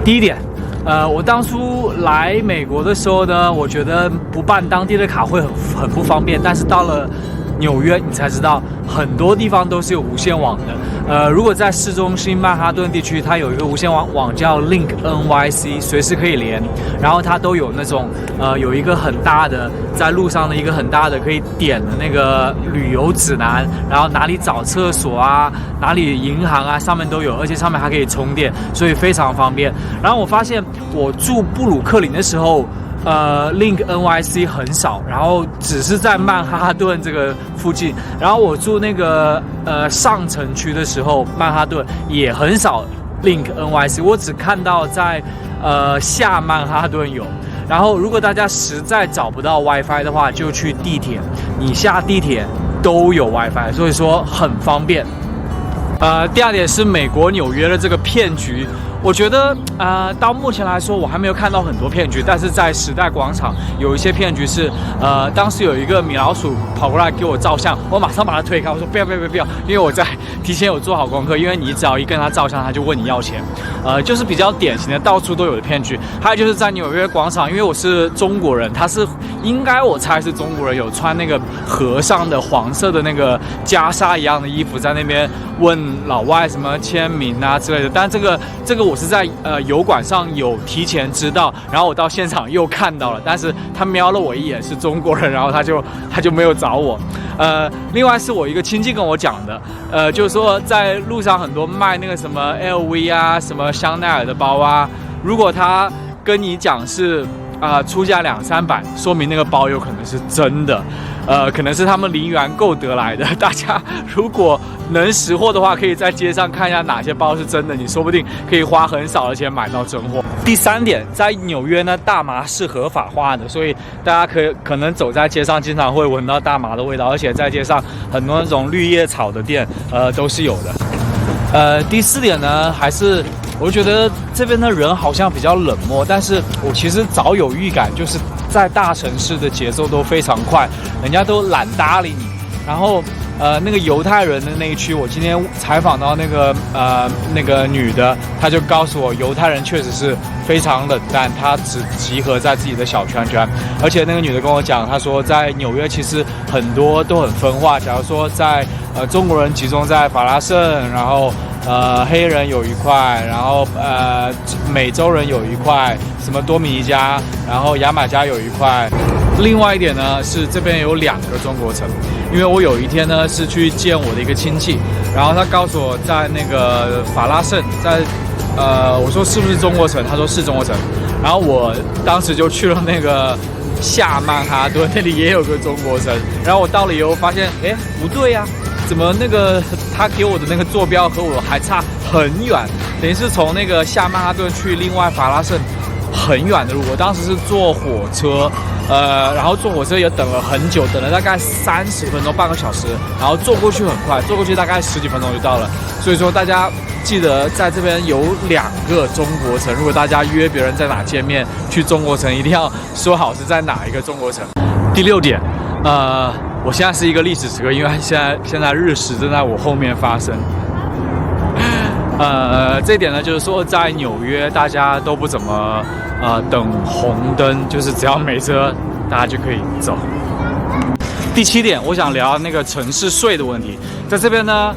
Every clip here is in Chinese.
第一点，我当初来美国的时候呢，我觉得不办当地的卡会很不方便，但是到了纽约，你才知道很多地方都是有无线网的。如果在市中心曼哈顿地区，它有一个无线网叫 Link NYC， 随时可以连。然后它都有那种有一个很大的在路上的一个很大的可以点的那个旅游指南，然后哪里找厕所啊，哪里银行啊，上面都有，而且上面还可以充电，所以非常方便。然后我发现我住布鲁克林的时候。Link NYC 很少，然后只是在曼哈顿这个附近。然后我住那个上城区的时候，曼哈顿也很少 Link NYC， 我只看到在下曼哈顿有。然后如果大家实在找不到 WiFi 的话，就去地铁，你下地铁都有 WiFi， 所以说很方便。第二点是美国纽约的这个骗局。我觉得到目前来说我还没有看到很多骗局，但是在时代广场有一些骗局是，当时有一个米老鼠跑过来给我照相，我马上把它推开，我说不要，因为我在提前有做好功课，因为你只要一跟他照相，他就问你要钱，就是比较典型的到处都有的骗局。还有就是在纽约广场，因为我是中国人，他是应该我猜是中国人，有穿那个和尚的黄色的那个袈裟一样的衣服，在那边问老外什么签名啊之类的，但这个我是在油管上有提前知道，然后我到现场又看到了，但是他瞄了我一眼是中国人，然后他就没有找我。另外是我一个亲戚跟我讲的，就是说在路上很多卖那个什么 LV 啊，什么香奈儿的包啊，如果他跟你讲是出价200-300，说明那个包有可能是真的，可能是他们零元购得来的。大家如果能识货的话，可以在街上看一下哪些包是真的，你说不定可以花很少的钱买到真货。第三点，在纽约呢，大麻是合法化的，所以大家可能走在街上经常会闻到大麻的味道，而且在街上很多那种绿叶草的店，都是有的。第四点呢，还是我觉得这边的人好像比较冷漠，但是我其实早有预感，就是在大城市的节奏都非常快，人家都懒搭理你。然后那个犹太人的那一区，我今天采访到那个女的，她就告诉我，犹太人确实是非常冷淡，她只集合在自己的小圈圈。而且那个女的跟我讲，她说在纽约其实很多都很分化，假如说在中国人集中在法拉盛，然后黑人有一块，然后美洲人有一块，什么多米尼加，然后牙买加有一块。另外一点呢是这边有2个中国城，因为我有一天呢是去见我的一个亲戚，然后他告诉我在那个法拉盛，在我说是不是中国城，他说是中国城，然后我当时就去了那个下曼哈顿，那里也有个中国城，然后我到了以后发现，哎，不对呀，怎么那个他给我的那个坐标和我还差很远，等于是从那个下曼哈顿去另外法拉盛很远的路。我当时是坐火车，然后坐火车也等了很久，等了大概30分钟，半个小时，然后坐过去很快，坐过去大概10几分钟就到了。所以说大家记得在这边有2个中国城，如果大家约别人在哪见面去中国城，一定要说好是在哪一个中国城。第6点，我现在是一个历史时刻，因为现在日食正在我后面发生。这一点呢，就是说在纽约大家都不怎么等红灯，就是只要没车，大家就可以走。第7点，我想聊那个城市税的问题。在这边呢，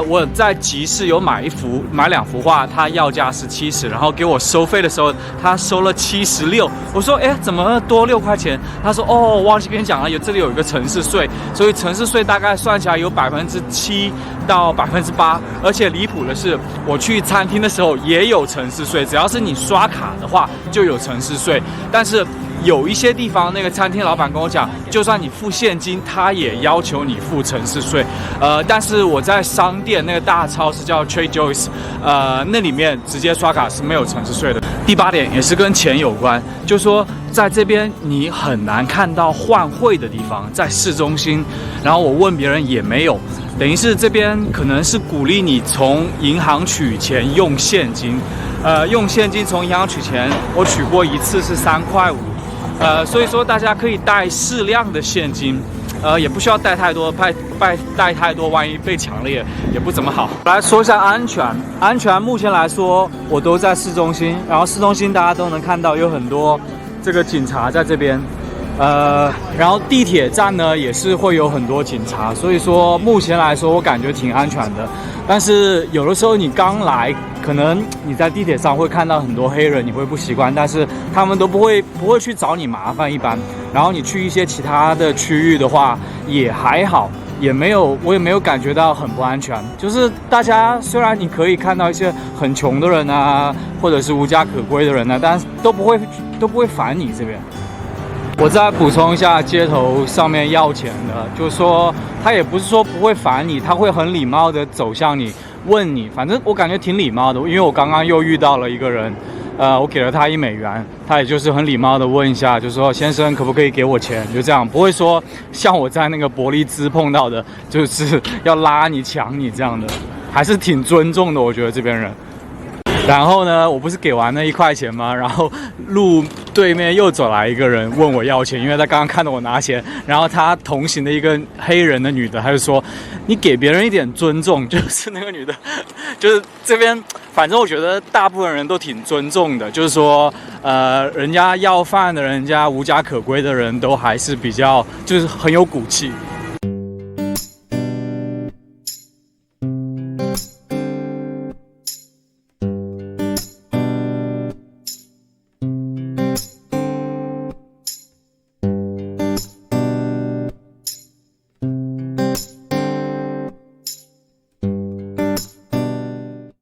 我在集市有买2幅画，它要价是70，然后给我收费的时候，他收了76。我说，哎，怎么多6块钱？他说，哦，忘记跟你讲了，这里有一个城市税，所以城市税大概算起来有7%到8%。而且离谱的是，我去餐厅的时候也有城市税，只要是你刷卡的话就有城市税，但是有一些地方那个餐厅老板跟我讲，就算你付现金，他也要求你付城市税。但是我在商店那个大超市叫 Trader Joe's， 那里面直接刷卡是没有城市税的。第8点也是跟钱有关，就是说在这边你很难看到换汇的地方，在市中心，然后我问别人也没有，等于是这边可能是鼓励你从银行取钱用现金，用现金从银行取钱，我取过一次是3块5。所以说大家可以带适量的现金，也不需要带太多，带太多，万一被抢了也不怎么好。来说一下安全，安全目前来说我都在市中心，然后市中心大家都能看到有很多这个警察在这边。然后地铁站呢也是会有很多警察，所以说目前来说我感觉挺安全的。但是有的时候你刚来，可能你在地铁上会看到很多黑人，你会不习惯，但是他们都不会去找你麻烦一般。然后你去一些其他的区域的话也还好，我也没有感觉到很不安全。就是大家虽然你可以看到一些很穷的人啊，或者是无家可归的人啊，但是都不会烦你这边。我再补充一下，街头上面要钱的，就是说他也不是说不会烦你，他会很礼貌的走向你，问你，反正我感觉挺礼貌的。因为我刚刚又遇到了一个人，我给了他$1，他也就是很礼貌的问一下，就说先生可不可以给我钱，就这样，不会说像我在那个伯利兹碰到的，就是要拉你抢你这样的，还是挺尊重的，我觉得这边人。然后呢，我不是给完那1块钱吗？然后路对面又走来一个人问我要钱，因为他刚刚看到我拿钱，然后他同行的一个黑人的女的，他就说你给别人一点尊重，就是那个女的，就是这边，反正我觉得大部分人都挺尊重的，就是说，人家要饭的人家无家可归的人都还是比较，就是很有骨气。